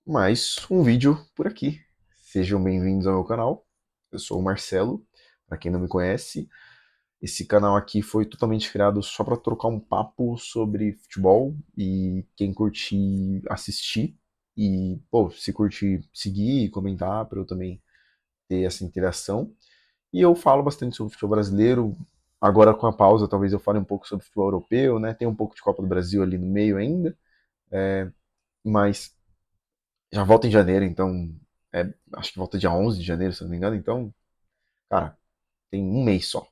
mais um vídeo por aqui. Sejam bem-vindos ao meu canal. Eu sou o Marcelo, para quem não me conhece. Esse canal aqui foi totalmente criado só para trocar um papo sobre futebol e quem curtir assistir e, pô, se curtir seguir e comentar para eu também ter essa interação. E eu falo bastante sobre futebol brasileiro. Agora com a pausa, talvez eu fale um pouco sobre futebol europeu, né? Tem um pouco de Copa do Brasil ali no meio ainda, mas já volta em janeiro, então. Acho que volta dia 11 de janeiro, se não me engano. Então, cara, tem um mês só.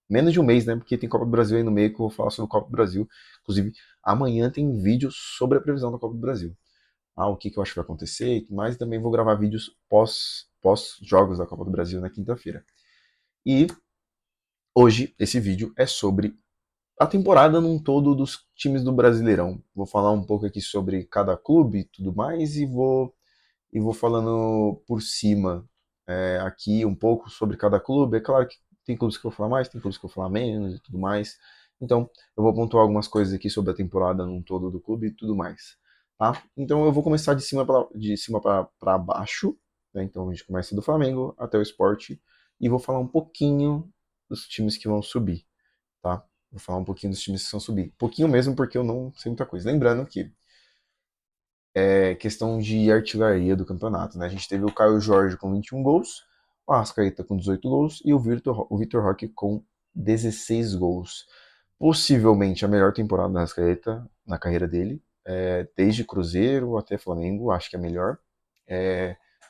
Menos de um mês, né? Porque tem Copa do Brasil aí no meio que eu vou falar sobre a Copa do Brasil. Inclusive, amanhã tem vídeo sobre a previsão da Copa do Brasil. O que eu acho que vai acontecer e tudo mais. E também vou gravar vídeos pós jogos da Copa do Brasil na quinta-feira. E hoje esse vídeo é sobre a temporada num todo dos times do Brasileirão. Vou falar um pouco aqui sobre cada clube e tudo mais e vou falando por cima aqui um pouco sobre cada clube. É claro que tem clubes que eu vou falar mais, tem clubes que eu vou falar menos e tudo mais. Então, eu vou pontuar algumas coisas aqui sobre a temporada num todo do clube e tudo mais. Tá? Então, eu vou começar de cima para baixo. Né? Então, a gente começa do Flamengo até o Sport e vou falar um pouquinho dos times que vão subir. Tá? Vou falar um pouquinho dos times que vão subir. Pouquinho mesmo, porque eu não sei muita coisa. Lembrando que questão de artilharia do campeonato. Né? A gente teve o Caio Jorge com 21 gols, o Arrascaeta com 18 gols e o Vitor Roque com 16 gols. Possivelmente a melhor temporada do Arrascaeta na carreira dele, desde Cruzeiro até Flamengo, acho que é a melhor.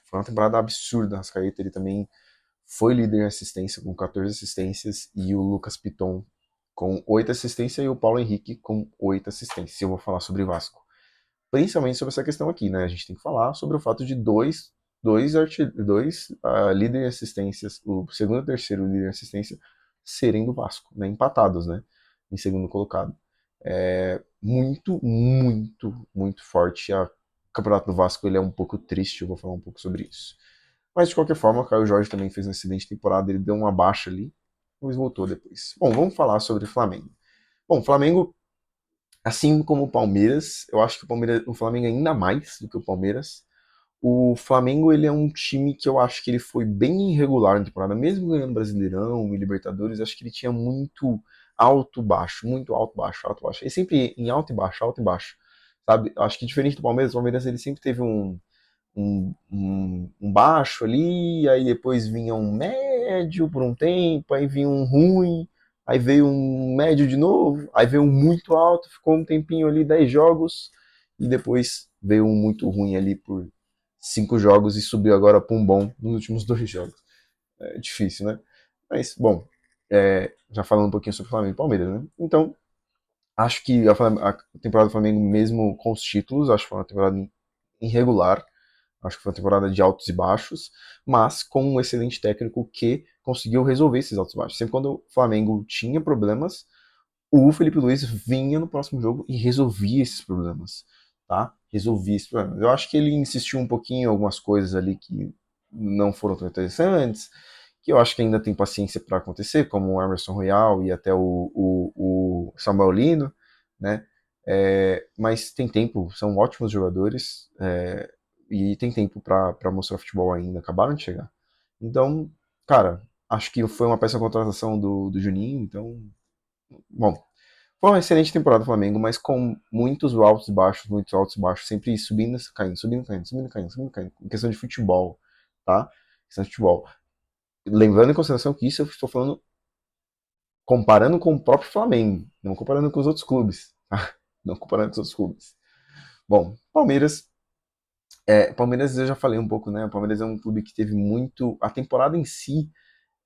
Foi uma temporada absurda do Arrascaeta, ele também foi líder em assistência com 14 assistências e o Lucas Piton com 8 assistências e o Paulo Henrique com 8 assistências. Eu vou falar sobre o Vasco principalmente sobre essa questão aqui, né? A gente tem que falar sobre o fato de dois líderes em assistências, o segundo e terceiro líder em assistência, serem do Vasco, né? Empatados, né? Em segundo colocado. Muito, muito, muito forte. O campeonato do Vasco ele é um pouco triste, eu vou falar um pouco sobre isso. Mas de qualquer forma, o Caio Jorge também fez um excelente temporada, ele deu uma baixa ali, mas voltou depois. Bom, vamos falar sobre o Flamengo. Bom, o Flamengo assim como o Palmeiras, eu acho que o Flamengo é ainda mais do que o Palmeiras. O Flamengo ele é um time que eu acho que ele foi bem irregular na temporada, mesmo ganhando Brasileirão e Libertadores, acho que ele tinha muito alto baixo, muito alto baixo, alto baixo. Ele sempre em alto e baixo, sabe? Acho que diferente do Palmeiras, o Palmeiras ele sempre teve um baixo ali, aí depois vinha um médio por um tempo, aí vinha um ruim, aí veio um médio de novo, aí veio um muito alto, ficou um tempinho ali, 10 jogos, e depois veio um muito ruim ali por 5 jogos e subiu agora para um bom nos últimos 2 jogos. É difícil, né? Mas, bom, já falando um pouquinho sobre Flamengo e Palmeiras, né? Então, acho que a temporada do Flamengo, mesmo com os títulos, acho que foi uma temporada irregular, acho que foi uma temporada de altos e baixos, mas com um excelente técnico que conseguiu resolver esses altos e baixos. Sempre quando o Flamengo tinha problemas, o Felipe Luiz vinha no próximo jogo e resolvia esses problemas, tá? Resolvia esses problemas. Eu acho que ele insistiu um pouquinho em algumas coisas ali que não foram tão interessantes, que eu acho que ainda tem paciência para acontecer, como o Emerson Royal e até o Samuel Lino, né? Mas tem tempo, são ótimos jogadores, e tem tempo para mostrar futebol ainda, acabaram de chegar. Então, cara, acho que foi uma péssima contratação do Juninho, então, bom, foi uma excelente temporada do Flamengo, mas com muitos altos e baixos, sempre subindo, caindo, subindo, caindo, subindo, caindo, subindo, caindo, em questão de futebol, tá? Questão de futebol. Lembrando em consideração que isso eu estou falando comparando com o próprio Flamengo, não comparando com os outros clubes, tá? Não comparando com os outros clubes. Bom, Palmeiras eu já falei um pouco, né? O Palmeiras é um clube que teve muito. A temporada em si,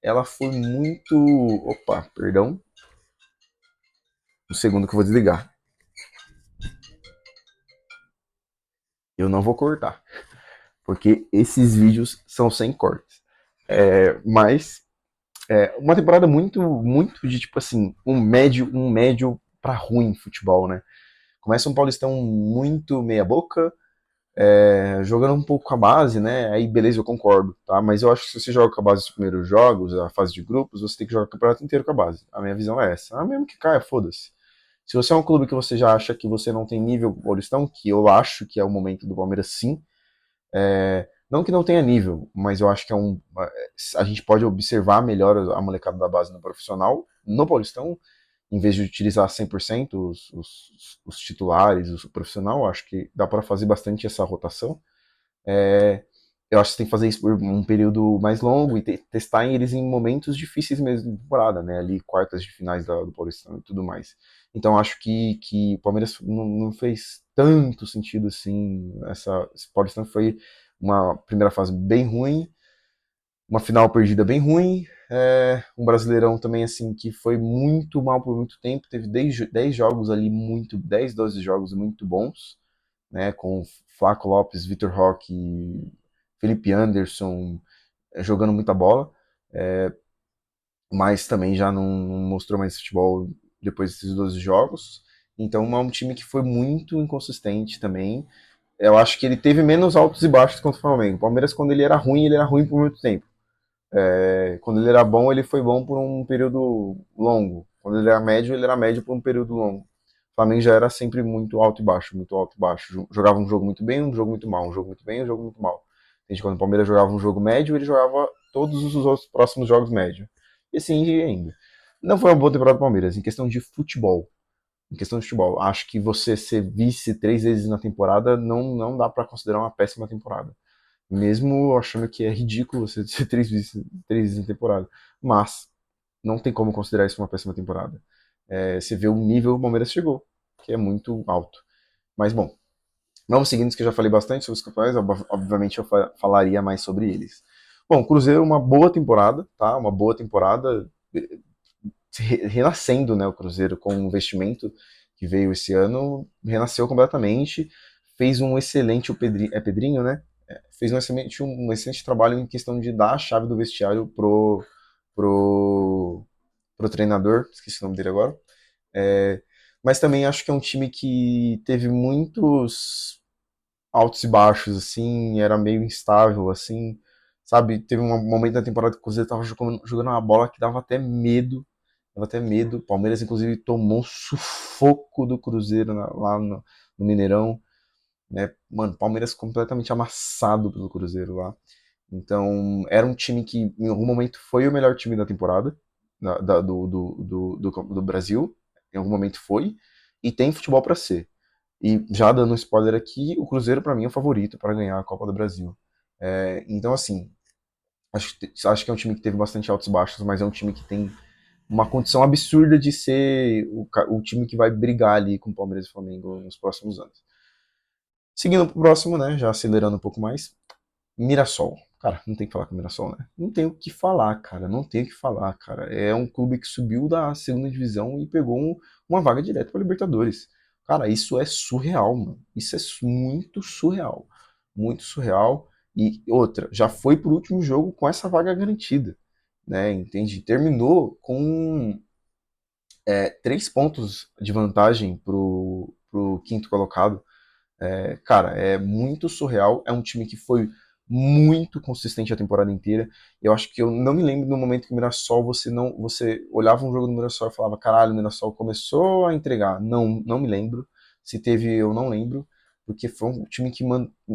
ela foi muito. Opa, perdão. Um segundo que eu vou desligar. Eu não vou cortar, porque esses vídeos são sem cortes. Mas uma temporada muito, muito de tipo assim, um médio para ruim futebol, né? Começa um Paulistão muito meia boca, jogando um pouco com a base, né? Aí beleza, eu concordo, tá? Mas eu acho que se você joga com a base dos primeiros jogos, a fase de grupos, você tem que jogar o campeonato inteiro com a base. A minha visão é essa. Mesmo que caia, foda-se. Se você é um clube que você já acha que você não tem nível Paulistão, que eu acho que é o momento do Palmeiras sim, Não que não tenha nível, mas eu acho que a gente pode observar melhor a molecada da base no profissional, no Paulistão, em vez de utilizar 100% os titulares, o profissional, acho que dá para fazer bastante essa rotação. É, eu acho que você tem que fazer isso por um período mais longo e testar eles em momentos difíceis mesmo de temporada, né? Ali, quartas de finais do Paulistão e tudo mais. Então, acho que o Palmeiras não fez tanto sentido assim. Esse Paulistão foi uma primeira fase bem ruim, uma final perdida bem ruim, um Brasileirão também assim que foi muito mal por muito tempo, teve 10 jogos ali muito, 10, 12 jogos muito bons, né, com Flaco Lopes, Vitor Roque, Felipe Anderson jogando muita bola, mas também já não mostrou mais futebol depois desses 12 jogos. Então é um time que foi muito inconsistente também. Eu acho que ele teve menos altos e baixos contra o Flamengo. O Palmeiras, quando ele era ruim por muito tempo. Quando ele era bom, ele foi bom por um período longo. Quando ele era médio por um período longo. O Flamengo já era sempre muito alto e baixo, muito alto e baixo. Jogava um jogo muito bem, um jogo muito mal, um jogo muito bem, um jogo muito mal. Desde quando o Palmeiras jogava um jogo médio, ele jogava todos os outros próximos jogos médio. E assim ainda. Não foi uma boa temporada do Palmeiras, em questão de futebol. Em questão de futebol, acho que você ser vice 3 vezes na temporada não dá para considerar uma péssima temporada. Mesmo achando que é ridículo você ter 3 vezes na temporada. Mas não tem como considerar isso uma péssima temporada. Você vê o nível que o Palmeiras chegou, que é muito alto. Mas bom, vamos seguindo, que eu já falei bastante sobre os campeões, obviamente eu falaria mais sobre eles. Bom, Cruzeiro, uma boa temporada, tá? Uma boa temporada, renascendo, né, o Cruzeiro com o investimento que veio esse ano, renasceu completamente, fez um excelente, Pedrinho, né? Fez um excelente trabalho em questão de dar a chave do vestiário pro, pro treinador, esqueci o nome dele agora. É, mas também acho que é um time que teve muitos altos e baixos, assim, era meio instável, assim, sabe? Teve um momento da temporada que o Cruzeiro tava jogando uma bola que dava até medo. Dava até medo. O Palmeiras, inclusive, tomou um sufoco do Cruzeiro lá no Mineirão, né? Mano, Palmeiras completamente amassado pelo Cruzeiro lá. Então, era um time que em algum momento foi o melhor time da temporada do Brasil. Em algum momento foi. E tem futebol para ser. E já dando um spoiler aqui, o Cruzeiro para mim é o favorito para ganhar a Copa do Brasil. Então, assim, acho que é um time que teve bastante altos e baixos, mas é um time que tem uma condição absurda de ser o time que vai brigar ali com o Palmeiras e o Flamengo nos próximos anos. Seguindo pro próximo, né, já acelerando um pouco mais, Mirassol. Cara, não tem o que falar com o Mirassol, né? Não tem o que falar, cara. Não tem o que falar, cara. É um clube que subiu da segunda divisão e pegou uma vaga direta para Libertadores. Cara, isso é surreal, mano. Isso é muito surreal. Muito surreal. E outra, já foi pro último jogo com essa vaga garantida, né? Entende? Terminou com 3 pontos de vantagem pro quinto colocado. Cara, é muito surreal. É um time que foi muito consistente a temporada inteira. Eu acho que eu não me lembro no momento que o Mirassol você olhava um jogo do Mirassol e falava, caralho, o Mirassol começou a entregar. Não me lembro. Se teve, eu não lembro, porque foi um time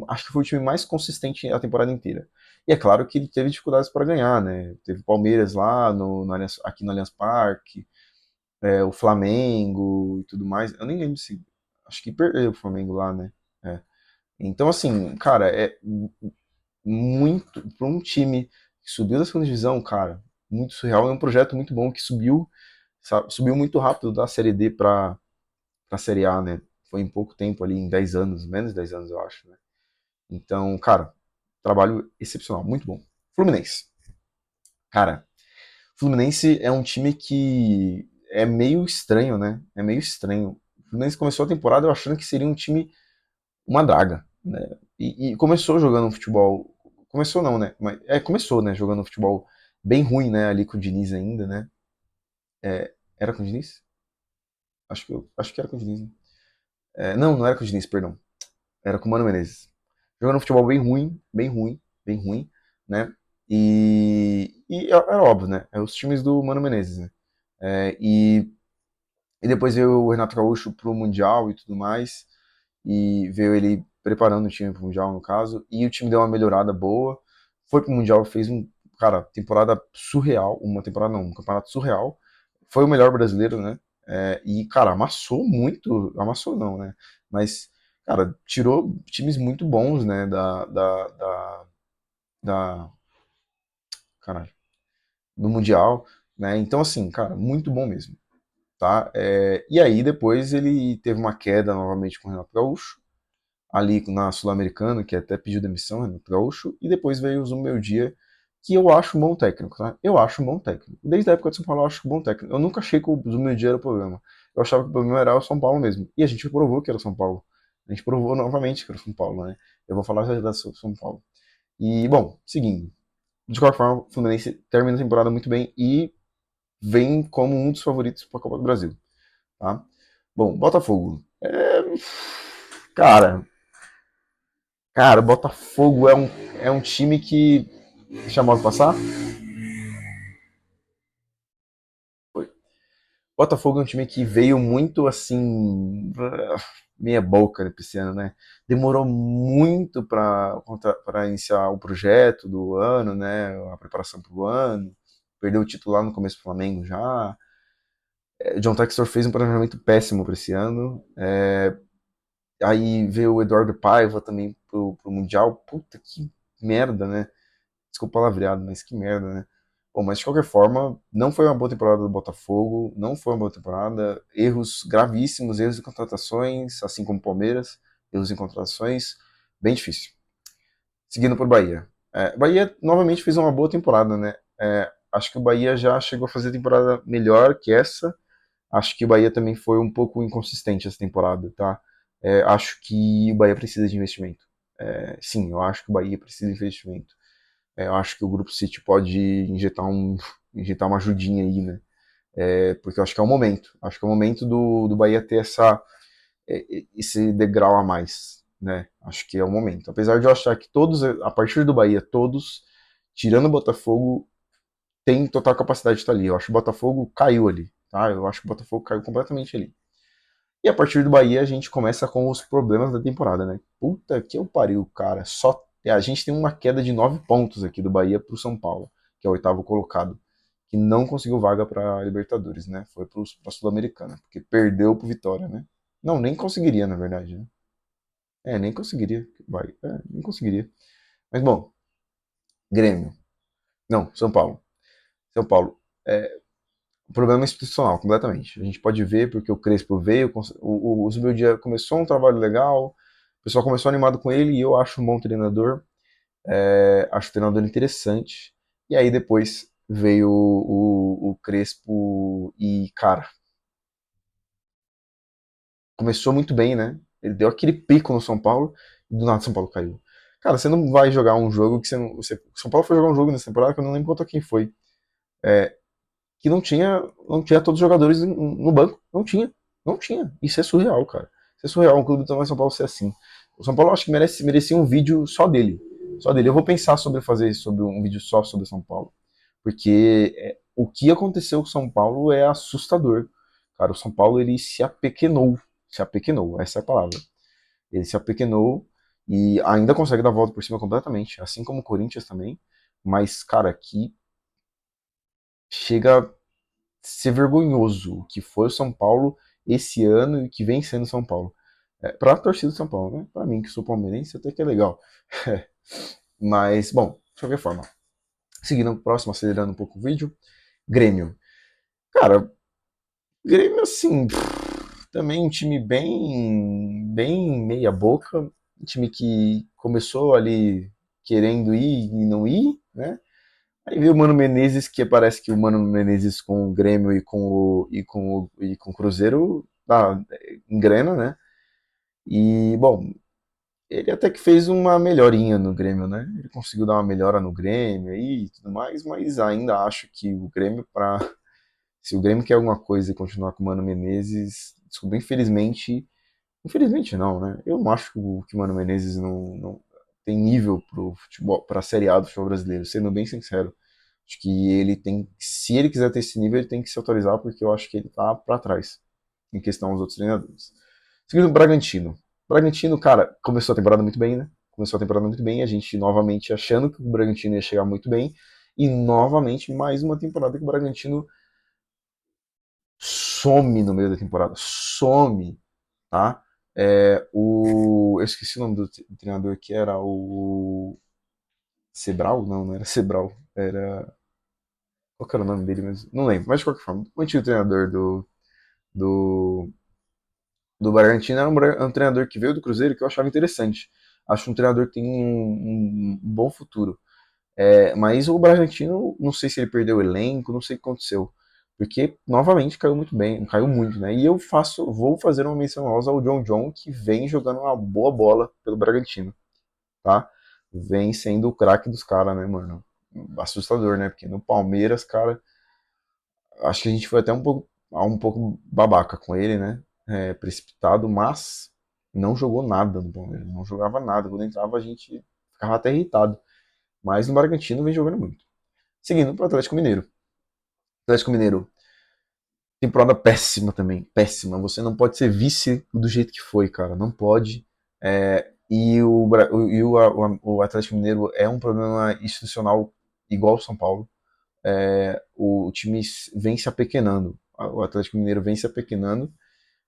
acho que foi o time mais consistente a temporada inteira. E é claro que ele teve dificuldades para ganhar, né? Teve Palmeiras lá aqui no Allianz Parque, o Flamengo e tudo mais. Eu nem lembro se acho que perdeu o Flamengo lá, né? É. Então, assim, cara, é muito. Para um time que subiu da segunda divisão, cara, muito surreal. É um projeto muito bom que subiu, sabe, subiu muito rápido da Série D pra Série A, né? Foi em pouco tempo ali, em 10 anos, menos de 10 anos, eu acho, né? Então, cara, trabalho excepcional, muito bom. Fluminense. Cara, Fluminense é um time que é meio estranho, né? É meio estranho. O Fluminense começou a temporada eu achando que seria um time uma draga, né? E começou jogando um futebol. Começou não, né? Começou, né? Jogando um futebol bem ruim, né? Ali com o Diniz ainda, né? Era com o Diniz? Acho que era com o Diniz, né? Não era com o Diniz, perdão. Era com o Mano Menezes. Jogando um futebol bem ruim, bem ruim, bem ruim, né? E era óbvio, né? É os times do Mano Menezes, né? É, e, e depois veio o Renato Gaúcho pro Mundial e tudo mais. E veio ele. preparando o time para o Mundial, no caso, e o time deu uma melhorada boa, foi para o Mundial, fez cara, temporada surreal, uma temporada não, um campeonato surreal, foi o melhor brasileiro, né? E, cara, amassou muito, amassou não, né? Mas, cara, tirou times muito bons, né, da caralho, do Mundial, né? Então, assim, cara, muito bom mesmo, tá? E aí, depois ele teve uma queda novamente com o Renato Gaúcho, ali na Sul-Americana, que até pediu demissão, Renato Gaúcho, e depois veio o Zoom Meu Dia, que eu acho um bom técnico, tá? Eu acho um bom técnico. Desde a época de São Paulo eu acho um bom técnico. Eu nunca achei que o Zoom Meu Dia era o problema. Eu achava que o problema era o São Paulo mesmo. E a gente provou que era o São Paulo. A gente provou novamente que era o São Paulo, né? Eu vou falar já sobre o São Paulo. E, bom, seguindo. De qualquer forma, o Fluminense termina a temporada muito bem e vem como um dos favoritos para a Copa do Brasil, tá? Bom, Botafogo. Cara, cara, o Botafogo é um time que. Deixa a moto passar? Foi. Botafogo é um time que veio muito assim. Meia boca esse ano, né? Demorou muito para iniciar o projeto do ano, né? A preparação para o ano. Perdeu o título lá no começo do Flamengo já. John Textor fez um planejamento péssimo para esse ano. Aí veio o Eduardo Paiva também pro Mundial. Puta que merda, né? Desculpa o palavreado, mas que merda, né? Bom, mas de qualquer forma, não foi uma boa temporada do Botafogo, não foi uma boa temporada. Erros gravíssimos, erros de contratações, assim como o Palmeiras, erros em contratações, bem difícil. Seguindo por Bahia. Bahia novamente fez uma boa temporada, né? Acho que o Bahia já chegou a fazer temporada melhor que essa. Acho que o Bahia também foi um pouco inconsistente essa temporada, tá? Acho que o Bahia precisa de investimento. Sim, eu acho que o Bahia precisa de investimento. Eu acho que o Grupo City pode injetar uma ajudinha aí, né? Porque eu acho que é o momento. Acho que é o momento do Bahia ter esse degrau a mais, né? Acho que é o momento. Apesar de eu achar que todos, a partir do Bahia, todos, tirando o Botafogo, têm total capacidade de estar ali. Eu acho que o Botafogo caiu ali, tá? Eu acho que o Botafogo caiu completamente ali. E a partir do Bahia a gente começa com os problemas da temporada, né? Puta que eu pariu, cara. A gente tem uma queda de 9 pontos aqui do Bahia pro São Paulo, que é o oitavo colocado, que não conseguiu vaga para Libertadores, né? Foi pra Sul-Americana, porque perdeu pro Vitória, né? Não, nem conseguiria, na verdade, né? Nem conseguiria. Nem conseguiria. Mas bom, Grêmio. Não, São Paulo. São Paulo. O problema é institucional, completamente. A gente pode ver porque o Crespo veio, o Zubeldia começou um trabalho legal, o pessoal começou animado com ele e eu acho um bom treinador, acho o treinador interessante. E aí depois veio o Crespo e, cara, começou muito bem, né? Ele deu aquele pico no São Paulo e do nada o São Paulo caiu. Cara, você não vai jogar um jogo que você não. São Paulo foi jogar um jogo nessa temporada que eu não lembro contra quem foi. Que não tinha todos os jogadores no banco. Não tinha. Não tinha. Isso é surreal, cara. Isso é surreal. Um clube do tamanho de São Paulo ser assim. O São Paulo acho que merecia um vídeo só dele. Só dele. Eu vou pensar sobre fazer um vídeo só sobre o São Paulo. Porque o que aconteceu com o São Paulo é assustador. Cara, o São Paulo ele se apequenou. Se apequenou, essa é a palavra. Ele se apequenou e ainda consegue dar a volta por cima completamente. Assim como o Corinthians também. Mas, cara, que chega ser vergonhoso o que foi o São Paulo esse ano e que vem sendo São Paulo. Para a torcida do São Paulo, né? Para mim, que sou palmeirense, até que é legal. Mas, bom, de qualquer forma. Seguindo o próximo, acelerando um pouco o vídeo. Grêmio. Cara, Grêmio, assim, também um time bem meia boca. Um time que começou ali querendo ir e não ir, né? Aí veio o Mano Menezes, que parece que o Mano Menezes com o Grêmio e com o Cruzeiro engrena, né? E, bom, ele até que fez uma melhorinha no Grêmio, né? Ele conseguiu dar uma melhora no Grêmio aí e tudo mais, mas ainda acho que o Grêmio, se o Grêmio quer alguma coisa e continuar com o Mano Menezes, desculpa, infelizmente não, né? Eu não acho que o Mano Menezes não tem nível pro futebol, pra Série A do futebol brasileiro, sendo bem sincero. Acho que ele tem, se ele quiser ter esse nível, ele tem que se autorizar, porque eu acho que ele tá para trás em questão aos outros treinadores. Seguindo o Bragantino. Bragantino, cara, começou a temporada muito bem, né? Começou a temporada muito bem, a gente novamente achando que o Bragantino ia chegar muito bem, e novamente mais uma temporada que o Bragantino some no meio da temporada, some, tá? Eu esqueci o nome do treinador que era o Sebral? Não, não era Sebral, era... Qual que era o nome dele mesmo? Não lembro, mas de qualquer forma, o antigo treinador do, do Bragantino era um treinador que veio do Cruzeiro que eu achava interessante. Acho um treinador que tem um bom futuro. Mas o Bragantino, não sei se ele perdeu o elenco, não sei o que aconteceu. Porque, novamente, caiu muito bem, caiu muito, né? E vou fazer uma menção honrosa ao John John, que vem jogando uma boa bola pelo Bragantino, tá? Vem sendo o craque dos caras, né, mano? Assustador, né? Porque no Palmeiras, cara, acho que a gente foi até um pouco babaca com ele, né? Precipitado, mas não jogou nada no Palmeiras, não jogava nada. Quando entrava, a gente ficava até irritado. Mas no Bragantino vem jogando muito. Seguindo para o Atlético Mineiro. Atlético Mineiro, temporada péssima também, péssima. Você não pode ser vice do jeito que foi, cara, não pode. O Atlético Mineiro é um problema institucional igual ao São Paulo. O time vem se apequenando. O Atlético Mineiro vem se apequenando.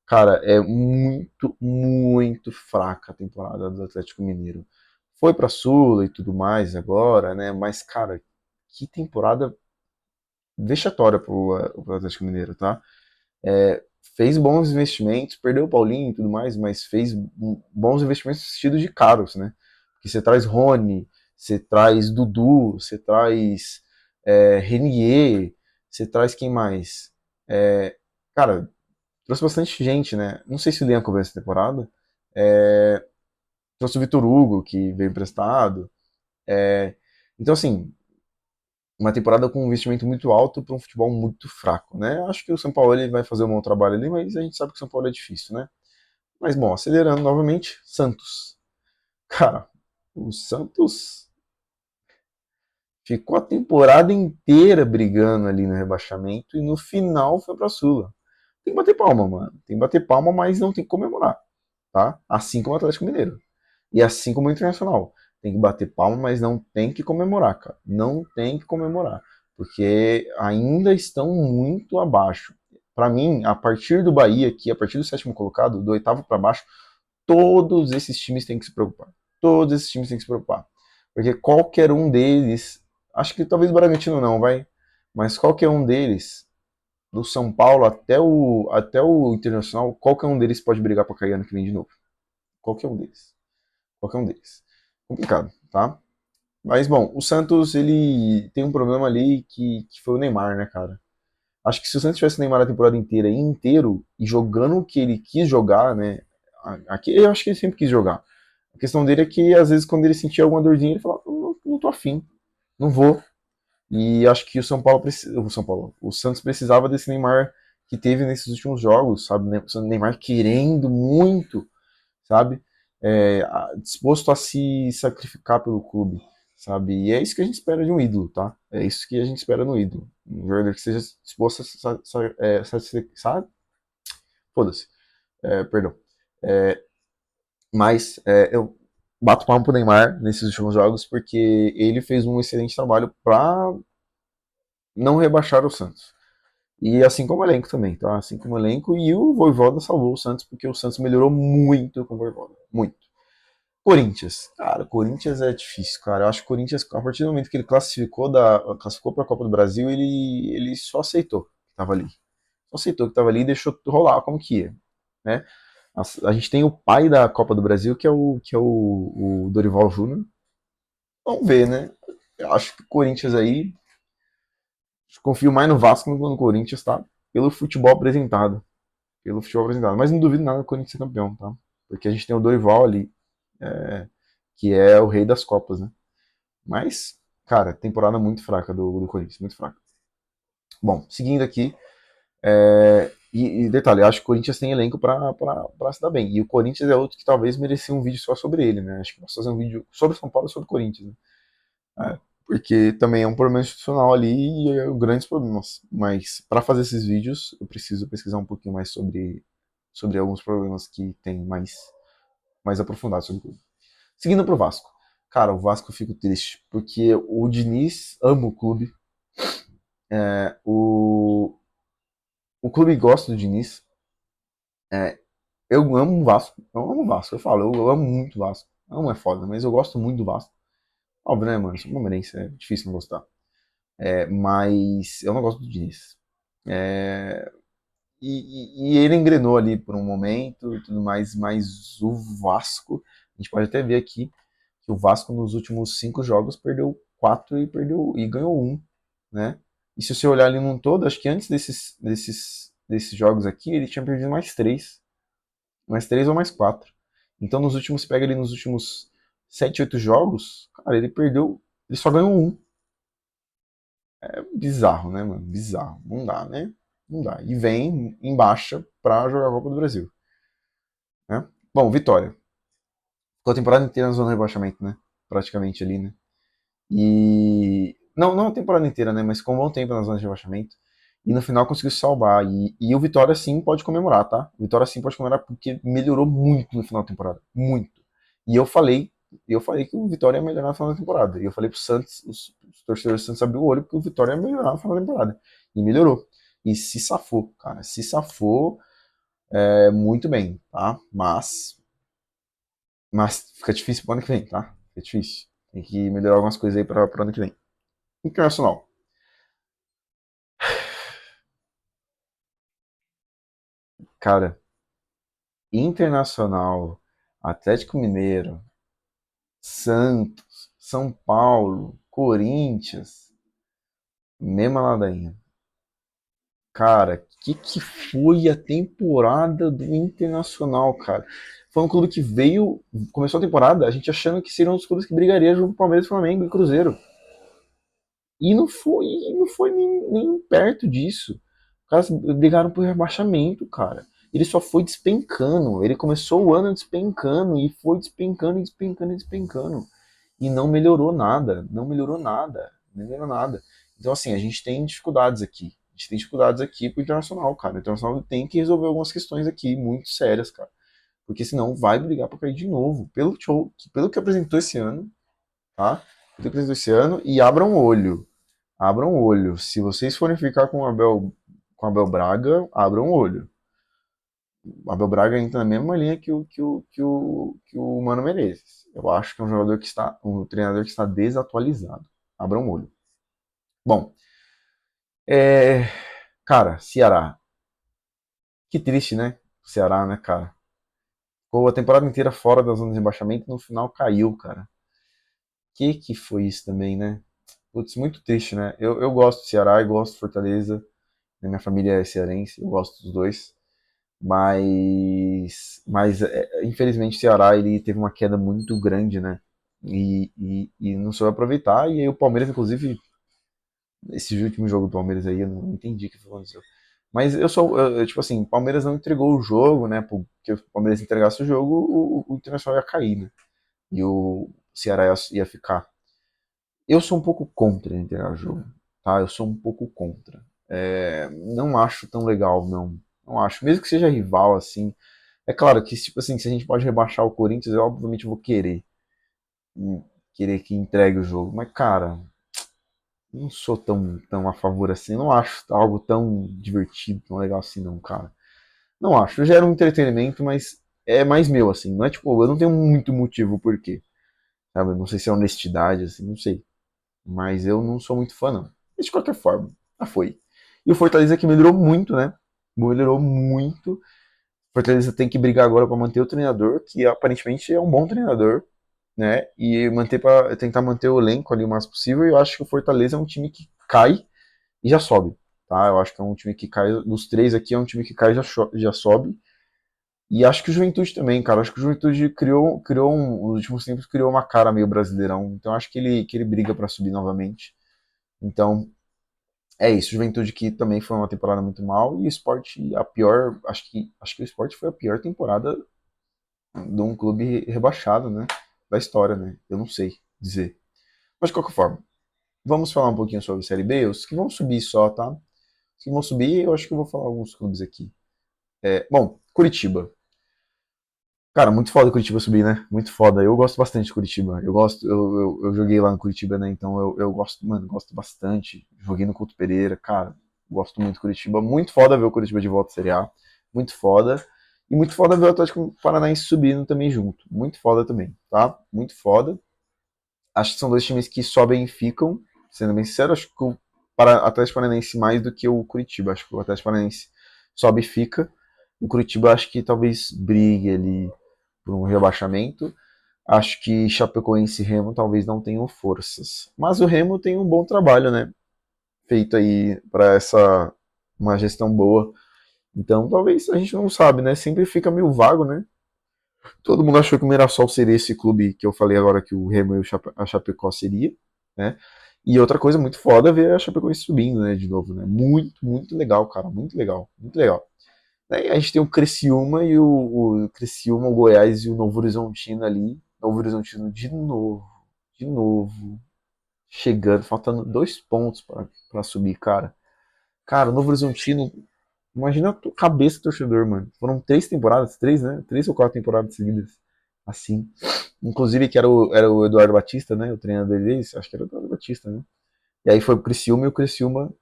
Cara, é muito, muito fraca a temporada do Atlético Mineiro. Foi pra Sula e tudo mais agora, né? Mas, cara, que temporada vexatória pro Atlético Mineiro, tá? Fez bons investimentos, perdeu o Paulinho e tudo mais, mas fez bons investimentos no sentido de caros, né? Porque você traz Rony, você traz Dudu, você traz Renier, você traz quem mais? Cara, trouxe bastante gente, né? Não sei se o Liam cobriu essa temporada. Trouxe o Vitor Hugo, que veio emprestado. Então, assim, uma temporada com um investimento muito alto para um futebol muito fraco, né? Acho que o São Paulo ele vai fazer um bom trabalho ali, mas a gente sabe que o São Paulo é difícil, né? Mas bom, acelerando novamente, Santos. Cara, o Santos ficou a temporada inteira brigando ali no rebaixamento e no final foi pra Sula. Tem que bater palma, mano. Tem que bater palma, mas não tem que comemorar, tá? Assim como o Atlético Mineiro. E assim como o Internacional. Tem que bater palma, mas não tem que comemorar, cara. Não tem que comemorar. Porque ainda estão muito abaixo. Para mim, a partir do Bahia, aqui, a partir do sétimo colocado, do oitavo para baixo, todos esses times têm que se preocupar. Todos esses times têm que se preocupar. Porque qualquer um deles, acho que talvez o Bragantino não, vai, mas qualquer um deles, do São Paulo até o Internacional, qualquer um deles pode brigar para cair ano que vem de novo. Qualquer um deles. Qualquer um deles. Complicado, tá? Mas, bom, o Santos, ele tem um problema ali que foi o Neymar, né, cara? Acho que se o Santos tivesse o Neymar a temporada inteira inteiro e jogando o que ele quis jogar, né? Aqui eu acho que ele sempre quis jogar. A questão dele é que, às vezes, quando ele sentia alguma dorzinha, ele falava, não tô afim, não vou. E acho que o Santos precisava desse Neymar que teve nesses últimos jogos, sabe? O Neymar querendo muito, sabe? Disposto a se sacrificar pelo clube, sabe? E é isso que a gente espera de um ídolo, tá? É isso que a gente espera no ídolo. Um jogador que seja disposto a sacrificar. Foda-se. Perdão. É, mas eu bato palmo pro Neymar nesses últimos jogos porque ele fez um excelente trabalho para não rebaixar o Santos. E assim como o elenco também, tá? Assim como o elenco e o Voivoda salvou o Santos porque o Santos melhorou muito com o Voivoda. Muito. Corinthians. Cara, Corinthians é difícil, cara. Eu acho que o Corinthians, a partir do momento que ele classificou para a Copa do Brasil, ele só aceitou que estava ali. Só aceitou que estava ali e deixou rolar como que ia, né? A gente tem o pai da Copa do Brasil, que é o Dorival Júnior. Vamos ver, né? Eu acho que o Corinthians aí, confio mais no Vasco do que no Corinthians, tá? Pelo futebol apresentado. Pelo futebol apresentado. Mas não duvido nada do Corinthians ser campeão, tá? Porque a gente tem o Dorival ali, é, que é o rei das Copas, né? Mas, cara, temporada muito fraca do Corinthians, muito fraca. Bom, seguindo aqui, e detalhe, eu acho que o Corinthians tem elenco pra se dar bem. E o Corinthians é outro que talvez merecia um vídeo só sobre ele, né? Acho que posso fazer um vídeo sobre o São Paulo e sobre o Corinthians, né? Porque também é um problema institucional ali e grandes problemas. Mas para fazer esses vídeos, eu preciso pesquisar um pouquinho mais sobre alguns problemas que tem mais mais aprofundado sobre o clube. Seguindo pro Vasco. Cara, o Vasco eu fico triste, porque o Diniz ama o clube. O clube gosta do Diniz. É, eu amo o Vasco. Eu amo o Vasco. Eu falo, eu amo muito o Vasco. Amo é foda, mas eu gosto muito do Vasco. Óbvio, né, mano? Eu sou palmeirense, é difícil não gostar. Mas eu não gosto do Diniz. É, e ele engrenou ali por um momento e tudo mais, mas o Vasco, a gente pode até ver aqui que o Vasco nos últimos 5 jogos perdeu 4 e ganhou um, né? E se você olhar ali num todo, acho que antes desses jogos aqui, ele tinha perdido mais três ou mais 4. Então nos últimos, pega ali nos últimos 7, 8 jogos, cara, ele só ganhou um. É bizarro, né, mano? Bizarro. Não dá, né? Não dá. E vem em baixa pra jogar a Copa do Brasil, né? Bom, Vitória. Ficou a temporada inteira na zona de rebaixamento, né? Praticamente ali, né? E. Não a temporada inteira, né? Mas com um bom tempo na zona de rebaixamento. E no final conseguiu se salvar. E o Vitória sim pode comemorar, tá? O Vitória sim pode comemorar porque melhorou muito no final da temporada. Muito. E eu falei que o Vitória ia melhorar no final da temporada. E eu falei pro Santos, os torcedores do Santos abriu o olho porque o Vitória ia melhorar no final da temporada. E melhorou. E se safou, cara. Se safou muito bem, tá? Mas fica difícil pro ano que vem, tá? Fica difícil. Tem que melhorar algumas coisas aí para ano que vem. Internacional. Cara, Internacional, Atlético Mineiro, Santos, São Paulo, Corinthians, mesma ladainha. Cara, que foi a temporada do Internacional, cara? Foi um clube que veio, começou a temporada, a gente achando que seria um dos clubes que brigaria junto com Palmeiras, Flamengo e Cruzeiro. E não foi nem perto disso. Os caras brigaram por rebaixamento, cara. Ele só foi despencando. Ele começou o ano despencando e foi despencando e despencando e despencando. E não melhorou nada. Não melhorou nada. Não melhorou nada. Então, assim, a gente tem dificuldades aqui. A gente tem dificuldades aqui pro Internacional, cara. O Internacional tem que resolver algumas questões aqui muito sérias, cara. Porque senão vai brigar pra cair de novo. Pelo que apresentou esse ano, tá? Pelo que apresentou esse ano, e abram o olho. Abram o olho. Se vocês forem ficar com o Abel Braga, abram o olho. O Abel Braga entra na mesma linha que o Mano Menezes. Eu acho que é um treinador que está desatualizado. Abram o olho. Bom, é, cara, Ceará. Que triste, né? Ceará, né, cara? Ficou a temporada inteira fora da zona de rebaixamento e no final caiu, cara. Que foi isso também, né? Putz, muito triste, né? Eu gosto do Ceará e gosto de Fortaleza. Minha família é cearense, eu gosto dos dois. Mas infelizmente o Ceará ele teve uma queda muito grande, né? E não soube aproveitar. E aí o Palmeiras, inclusive, esse último jogo do Palmeiras aí, eu não entendi o que aconteceu. Mas tipo assim, o Palmeiras não entregou o jogo, né? Porque o Palmeiras entregasse o jogo, o Internacional ia cair, né? E o Ceará ia ficar. Eu sou um pouco contra entregar o jogo, tá? Eu sou um pouco contra. Não acho tão legal, não. Não acho. Mesmo que seja rival, assim, é claro que, tipo assim, se a gente pode rebaixar o Corinthians, eu obviamente vou querer que entregue o jogo. Mas, cara, não sou tão a favor assim. Não acho algo tão divertido, tão legal assim, não, cara. Não acho. Gera um entretenimento, mas é mais meu, assim. Não é tipo, eu não tenho muito motivo por quê. Sabe? Não sei se é honestidade, assim, não sei. Mas eu não sou muito fã, não. Mas de qualquer forma, já foi. E o Fortaleza que melhorou muito, né? Melhorou muito. Fortaleza tem que brigar agora para manter o treinador, que aparentemente é um bom treinador, né? E tentar manter o elenco ali o mais possível. E eu acho que o Fortaleza é um time que cai e já sobe, tá? Eu acho que é um time que cai, dos três aqui é um time que cai e já sobe. E acho que o Juventude também, cara. Acho que o Juventude nos últimos tempos criou uma cara meio brasileirão. Então acho que ele briga para subir novamente. Então é isso, Juventude que também foi uma temporada muito mal e o Sport a pior, acho que o Sport foi a pior temporada de um clube rebaixado, né, da história, né? Eu não sei dizer. Mas de qualquer forma, vamos falar um pouquinho sobre a Série B, os que vão subir só, tá? Os que vão subir, eu acho que eu vou falar alguns clubes aqui. Bom, Curitiba. Cara, muito foda Curitiba subir, né? Muito foda. Eu gosto bastante de Curitiba. Eu gosto, eu joguei lá em Curitiba, né? Então eu gosto, mano, gosto bastante. Joguei no Couto Pereira, cara, gosto muito de Curitiba. Muito foda ver o Curitiba de volta à Série A. Muito foda. E muito foda ver o Atlético Paranaense subindo também junto. Muito foda também, tá? Muito foda. Acho que são dois times que sobem e ficam. Sendo bem sincero, acho que o Atlético Paranaense mais do que o Curitiba. Acho que o Atlético Paranaense sobe e fica. O Curitiba acho que talvez brigue ali por um rebaixamento. Acho que Chapecoense e Remo talvez não tenham forças. Mas o Remo tem um bom trabalho, né? Feito aí para essa uma gestão boa. Então talvez a gente não sabe, né? Sempre fica meio vago, né? Todo mundo achou que o Mirassol seria esse clube que eu falei agora que o Remo e a Chapecó seria, né? E outra coisa muito foda é ver a Chapecoense subindo, né, de novo, né? Muito, muito legal, cara, muito legal, muito legal. Daí a gente tem o Criciúma e o Criciúma, o Goiás e o Novo Horizontino ali. Novo Horizontino de novo, chegando, faltando 2 pontos pra subir, cara. Cara, o Novo Horizontino, imagina a tua cabeça, torcedor, mano. Foram 3 temporadas, três, né? 3 ou 4 temporadas seguidas, assim. Inclusive que era o Eduardo Batista, né? O treinador deles, acho que era o Eduardo Batista, né? E aí foi pro Criciúma e o Criciúma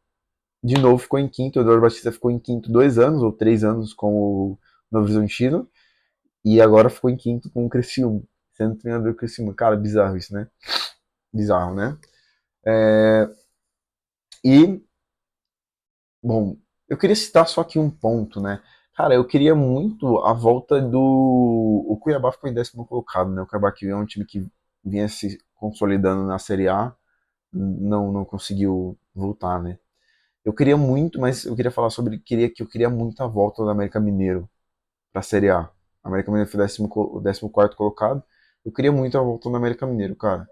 de novo ficou em quinto. O Eduardo Batista ficou em quinto 2 anos ou 3 anos com o Novo Horizontino. E agora ficou em quinto com o Criciúma, sendo treinador do Criciúma. Cara, bizarro isso, né? Bizarro, né? É, e, bom, eu queria citar só aqui um ponto, né? Cara, eu queria muito a volta do. O Cuiabá ficou em 10º colocado, né? O Cuiabá que é um time que vinha se consolidando na Série A, não conseguiu voltar, né? Eu queria muito, mas eu queria falar sobre. Eu queria muito a volta do América Mineiro para a Série A. O América Mineiro foi o 14º colocado. Eu queria muito a volta do América Mineiro, cara.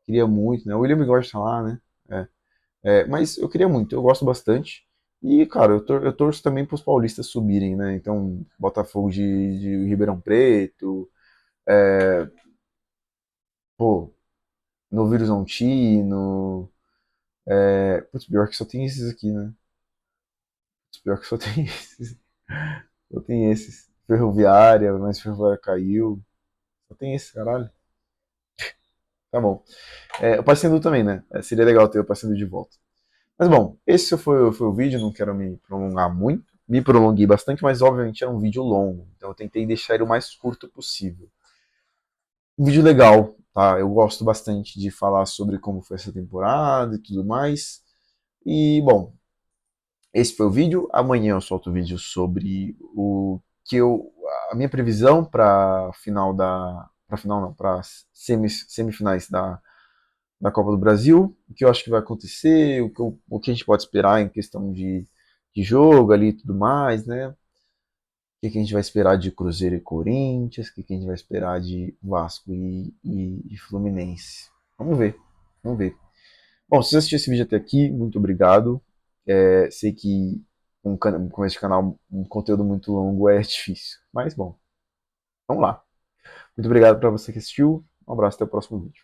Queria muito, né? O William Bigode tá lá, né? Mas eu queria muito, eu gosto bastante. E, cara, eu torço também pros paulistas subirem, né? Então, Botafogo de Ribeirão Preto, pô, Novo Horizontino. Putz, pior que só tem esses aqui, né? Putz, pior que só tem esses. Só tem esses. Ferroviária, mas Ferroviária caiu. Só tem esses, caralho. Tá bom. O Paysandu também, né? Seria legal ter o Paysandu de volta. Mas bom, esse foi o vídeo, não quero me prolongar muito. Me prolonguei bastante, mas obviamente era um vídeo longo, então eu tentei deixar ele o mais curto possível. Um vídeo legal, tá? Eu gosto bastante de falar sobre como foi essa temporada e tudo mais. E bom, esse foi o vídeo. Amanhã eu solto o vídeo sobre o que eu a minha previsão para final para final não, para semifinais da Copa do Brasil, o que eu acho que vai acontecer, o que a gente pode esperar em questão de jogo ali e tudo mais, né? O que a gente vai esperar de Cruzeiro e Corinthians, o que a gente vai esperar de Vasco e Fluminense. Vamos ver, vamos ver. Bom, se você assistiu esse vídeo até aqui, muito obrigado. Sei que com esse canal, um conteúdo muito longo é difícil, mas bom, vamos lá. Muito obrigado para você que assistiu. Um abraço, até o próximo vídeo.